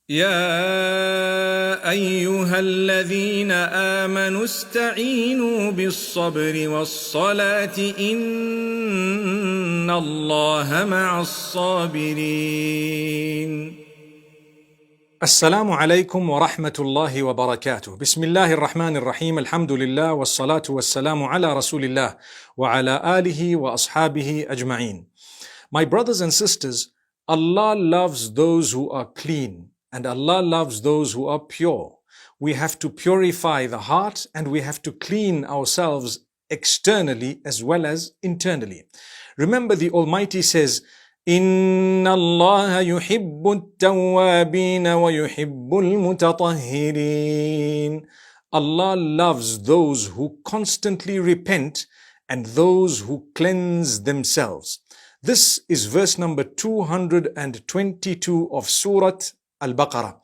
يا أيها الذين آمنوا استعينوا بالصبر والصلاة إن الله مع الصابرين. السلام عليكم ورحمة الله وبركاته. بسم الله الرحمن الرحيم. الحمد لله والصلاة والسلام على رسول الله وعلى آله وأصحابه أجمعين. My brothers and sisters, Allah loves those who are clean and Allah loves those who are pure. We have to purify the heart and we have to clean ourselves externally as well as internally. Remember, the Almighty says, إن الله يحب التوابين ويحب المتطهرين. Allah loves those who constantly repent and those who cleanse themselves. This is verse number 222 of Surah Al-Baqarah.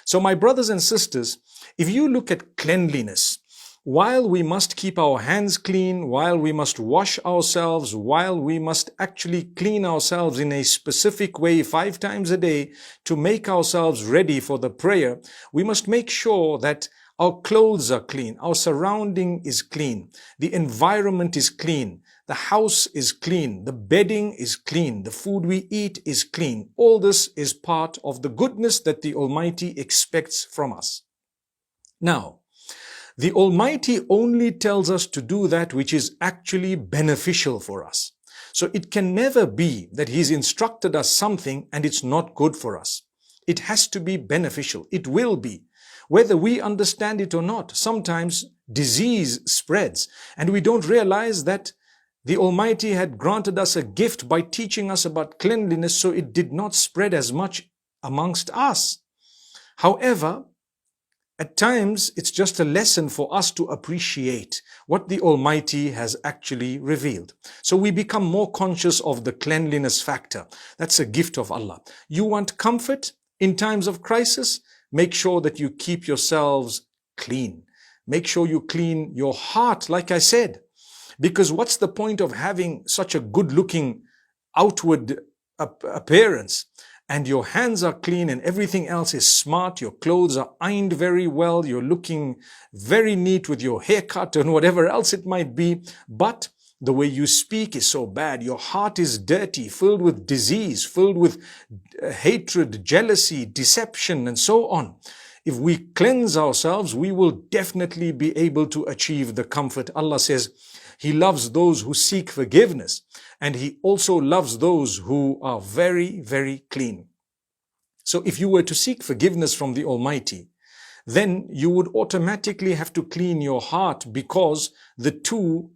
So my brothers and sisters, if you look at cleanliness, while we must keep our hands clean, while we must wash ourselves, while we must actually clean ourselves in a specific way 5 times a day to make ourselves ready for the prayer, we must make sure that our clothes are clean, our surrounding is clean, the environment is clean, the house is clean, the bedding is clean, the food we eat is clean. All this is part of the goodness that the Almighty expects from us. Now, the Almighty only tells us to do that which is actually beneficial for us. So it can never be that He's instructed us something and it's not good for us. It has to be beneficial. It will be. Whether we understand it or not, sometimes disease spreads and we don't realize that the Almighty had granted us a gift by teaching us about cleanliness so it did not spread as much amongst us. However, at times, it's just a lesson for us to appreciate what the Almighty has actually revealed. So we become more conscious of the cleanliness factor. That's a gift of Allah. You want comfort in times of crisis? Make sure that you keep yourselves clean. Make sure you clean your heart, like I said. Because what's the point of having such a good-looking outward appearance and your hands are clean and everything else is smart, your clothes are ironed very well, you're looking very neat with your haircut and whatever else it might be, but the way you speak is so bad, your heart is dirty, filled with disease, filled with hatred, jealousy, deception, and so on. If we cleanse ourselves, we will definitely be able to achieve the comfort. Allah says He loves those who seek forgiveness. And He also loves those who are very, very clean. So if you were to seek forgiveness from the Almighty, then you would automatically have to clean your heart because the two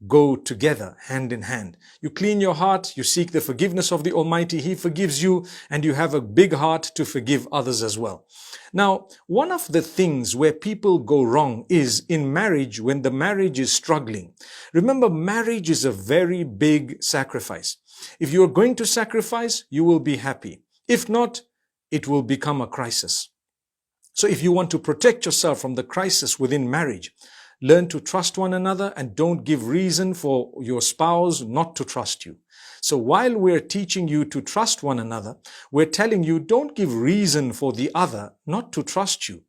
go together, hand in hand. You clean your heart, you seek the forgiveness of the Almighty, He forgives you, and you have a big heart to forgive others as well. Now, one of the things where people go wrong is in marriage, when the marriage is struggling. Remember, marriage is a very big sacrifice. If you are going to sacrifice, you will be happy. If not, it will become a crisis. So if you want to protect yourself from the crisis within marriage, learn to trust one another and don't give reason for your spouse not to trust you. So while we're teaching you to trust one another, we're telling you don't give reason for the other not to trust you.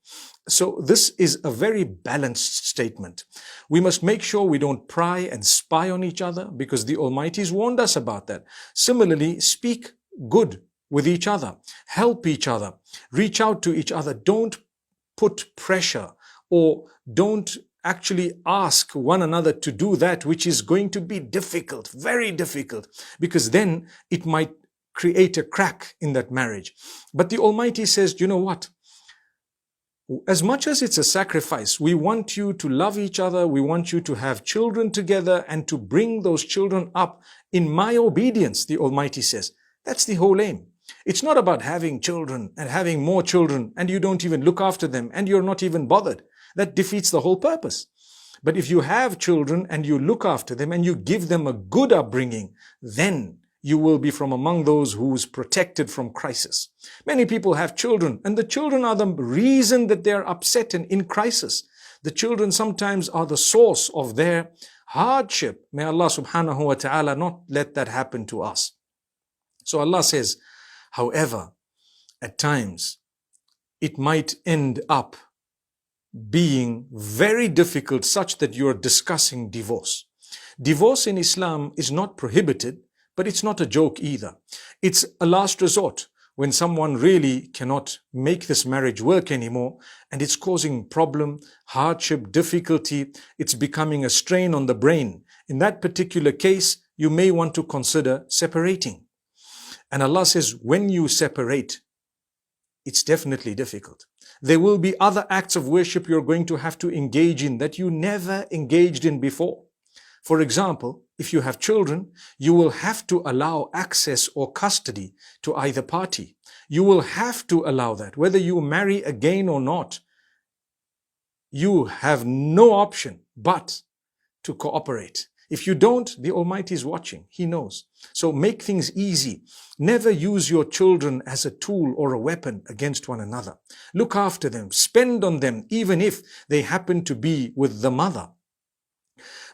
So this is a very balanced statement. We must make sure we don't pry and spy on each other because the Almighty has warned us about that. Similarly, speak good with each other. Help each other. Reach out to each other. Don't put pressure or don't actually ask one another to do that which is going to be difficult, very difficult, because then it might create a crack in that marriage. But the Almighty says, you know what? As much as it's a sacrifice, we want you to love each other, we want you to have children together and to bring those children up in my obedience, the Almighty says. That's the whole aim. It's not about having children and having more children and you don't even look after them and you're not even bothered. That defeats the whole purpose. But if you have children and you look after them and you give them a good upbringing, then you will be from among those who's protected from crisis. Many people have children and the children are the reason that they're upset and in crisis. The children sometimes are the source of their hardship. May Allah subhanahu wa ta'ala not let that happen to us. So Allah says, however, at times, it might end up being very difficult, such that you're discussing divorce. Divorce in Islam is not prohibited, but it's not a joke either. It's a last resort when someone really cannot make this marriage work anymore, and it's causing problem, hardship, difficulty. It's becoming a strain on the brain. In that particular case, you may want to consider separating. And Allah says, when you separate, it's definitely difficult. There will be other acts of worship you're going to have to engage in that you never engaged in before. For example, if you have children, you will have to allow access or custody to either party. You will have to allow that, whether you marry again or not. You have no option but to cooperate. If you don't, the Almighty is watching. He knows. So make things easy. Never use your children as a tool or a weapon against one another. Look after them. Spend on them, even if they happen to be with the mother.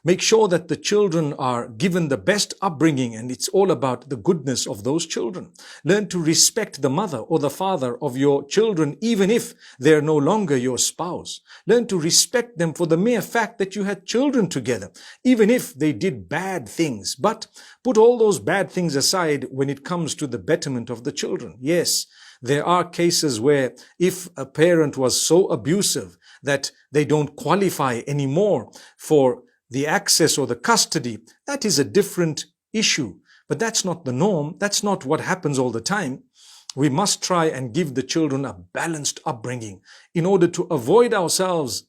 Make sure that the children are given the best upbringing, and it's all about the goodness of those children. Learn to respect the mother or the father of your children, even if they're no longer your spouse. Learn to respect them for the mere fact that you had children together, even if they did bad things. But put all those bad things aside when it comes to the betterment of the children. Yes, there are cases where if a parent was so abusive that they don't qualify anymore for the access or the custody, that is a different issue. But that's not the norm. That's not what happens all the time. We must try and give the children a balanced upbringing in order to avoid ourselves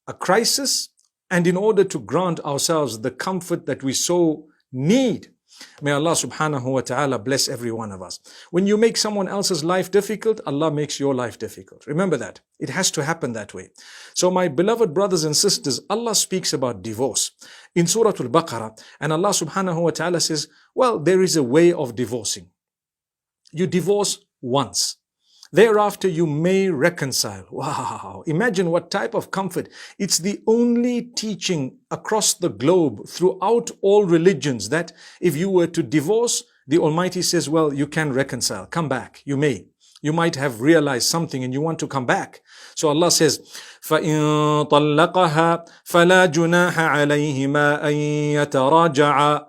a crisis and in order to grant ourselves the comfort that we so need. May Allah subhanahu wa ta'ala bless every one of us. When you make someone else's life difficult, Allah makes your life difficult. Remember that. It has to happen that way. So my beloved brothers and sisters, Allah speaks about divorce in Surah Al-Baqarah, and Allah subhanahu wa ta'ala says, well, there is a way of divorcing. You divorce once. Thereafter, you may reconcile. Wow! Imagine what type of comfort. It's the only teaching across the globe throughout all religions that if you were to divorce, the Almighty says, well, you can reconcile. Come back. You may. You might have realized something and you want to come back. So Allah says, فَإِن طَلَّقَهَا فَلَا جُنَاحَ عَلَيْهِمَا أَن يَتَرَاجَعَا.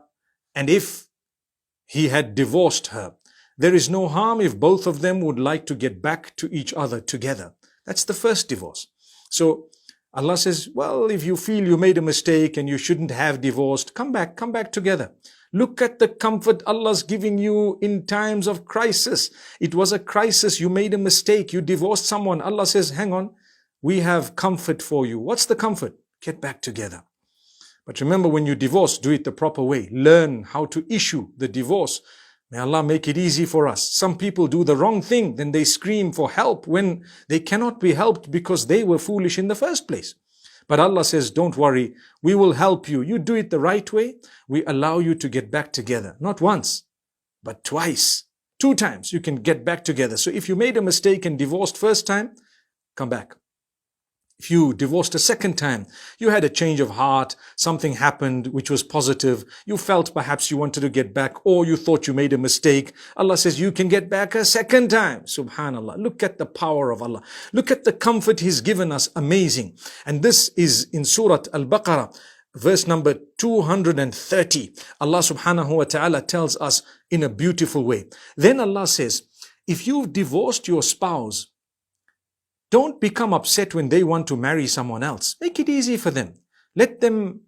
And if he had divorced her, there is no harm if both of them would like to get back to each other together. That's the first divorce. So Allah says, well, if you feel you made a mistake and you shouldn't have divorced, come back together. Look at the comfort Allah's giving you in times of crisis. It was a crisis. You made a mistake. You divorced someone. Allah says, hang on, we have comfort for you. What's the comfort? Get back together. But remember, when you divorce, do it the proper way. Learn how to issue the divorce. May Allah make it easy for us. Some people do the wrong thing, then they scream for help when they cannot be helped because they were foolish in the first place. But Allah says, don't worry, we will help you. You do it the right way, we allow you to get back together. Not once, but twice. 2 times you can get back together. So if you made a mistake and divorced first time, come back. If you divorced a second time, you had a change of heart, something happened which was positive, you felt perhaps you wanted to get back, or you thought you made a mistake. Allah says you can get back a second time. Subhanallah. Look at the power of Allah. Look at the comfort He's given us. Amazing. And this is in Surah Al-Baqarah, verse number 230. Allah subhanahu wa ta'ala tells us in a beautiful way. Then Allah says, if you've divorced your spouse, don't become upset when they want to marry someone else. Make it easy for them. Let them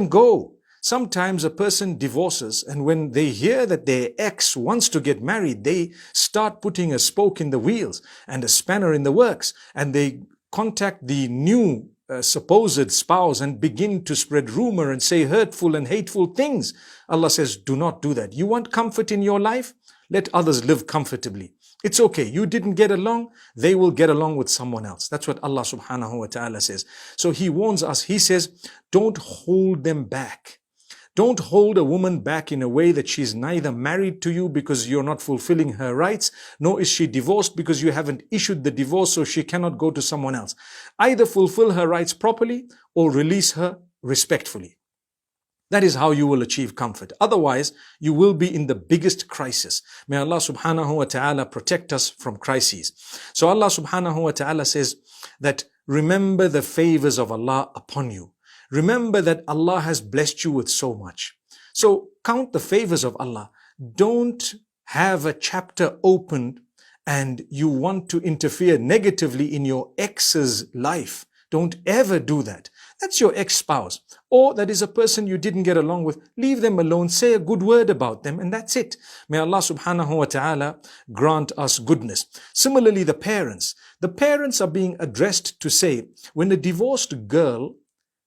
go. Sometimes a person divorces, and when they hear that their ex wants to get married, they start putting a spoke in the wheels and a spanner in the works, and they contact the new supposed spouse and begin to spread rumor and say hurtful and hateful things. Allah says, do not do that. You want comfort in your life? Let others live comfortably. It's okay. You didn't get along. They will get along with someone else. That's what Allah subhanahu wa ta'ala says. So He warns us. He says, don't hold them back. Don't hold a woman back in a way that she's neither married to you because you're not fulfilling her rights, nor is she divorced because you haven't issued the divorce so she cannot go to someone else. Either fulfill her rights properly or release her respectfully. That is how you will achieve comfort. Otherwise, you will be in the biggest crisis. May Allah subhanahu wa ta'ala protect us from crises. So Allah subhanahu wa ta'ala says that remember the favors of Allah upon you. Remember that Allah has blessed you with so much. So count the favors of Allah. Don't have a chapter opened and you want to interfere negatively in your ex's life. Don't ever do that. That's your ex-spouse. Or that is a person you didn't get along with. Leave them alone. Say a good word about them and that's it. May Allah subhanahu wa ta'ala grant us goodness. Similarly, the parents. The parents are being addressed to say, when a divorced girl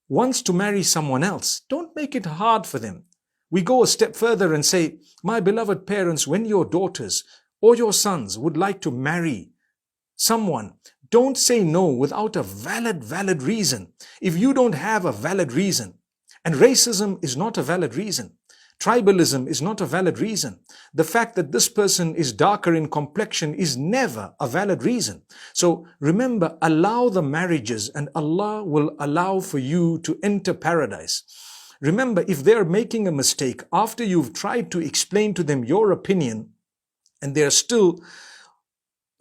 wants to marry someone else, don't make it hard for them. We go a step further and say, my beloved parents, when your daughters or your sons would like to marry someone, don't say no without a valid reason. If you don't have a valid reason, and racism is not a valid reason, tribalism is not a valid reason, the fact that this person is darker in complexion is never a valid reason. So remember, allow the marriages and Allah will allow for you to enter paradise. Remember, if they're making a mistake, after you've tried to explain to them your opinion, and they're still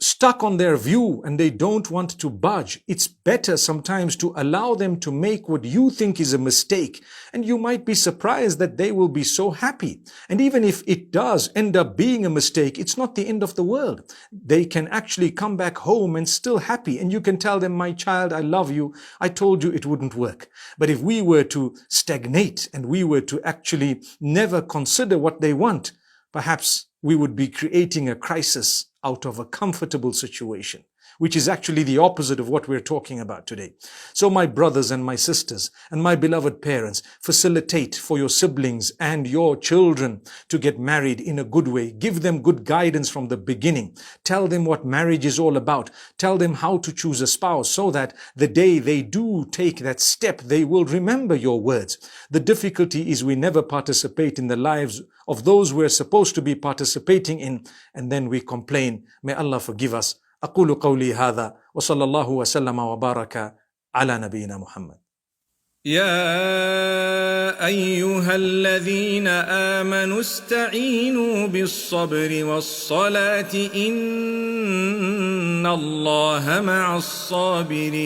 stuck on their view and they don't want to budge, it's better sometimes to allow them to make what you think is a mistake, and you might be surprised that they will be so happy. And even if it does end up being a mistake, it's not the end of the world. They can actually come back home and still happy, and you can tell them, my child, I love you, I told you it wouldn't work. But if we were to stagnate and we were to actually never consider what they want, perhaps we would be creating a crisis out of a comfortable situation, which is actually the opposite of what we're talking about today. So my brothers and my sisters and my beloved parents, facilitate for your siblings and your children to get married in a good way. Give them good guidance from the beginning. Tell them what marriage is all about. Tell them how to choose a spouse so that the day they do take that step, they will remember your words. The difficulty is we never participate in the lives of those we're supposed to be participating in, and then we complain. May Allah forgive us. أقول قولي هذا وصلى الله وسلم وبارك على نبينا محمد. يا أيها الذين آمنوا استعينوا بالصبر والصلاة إن الله مع الصابرين.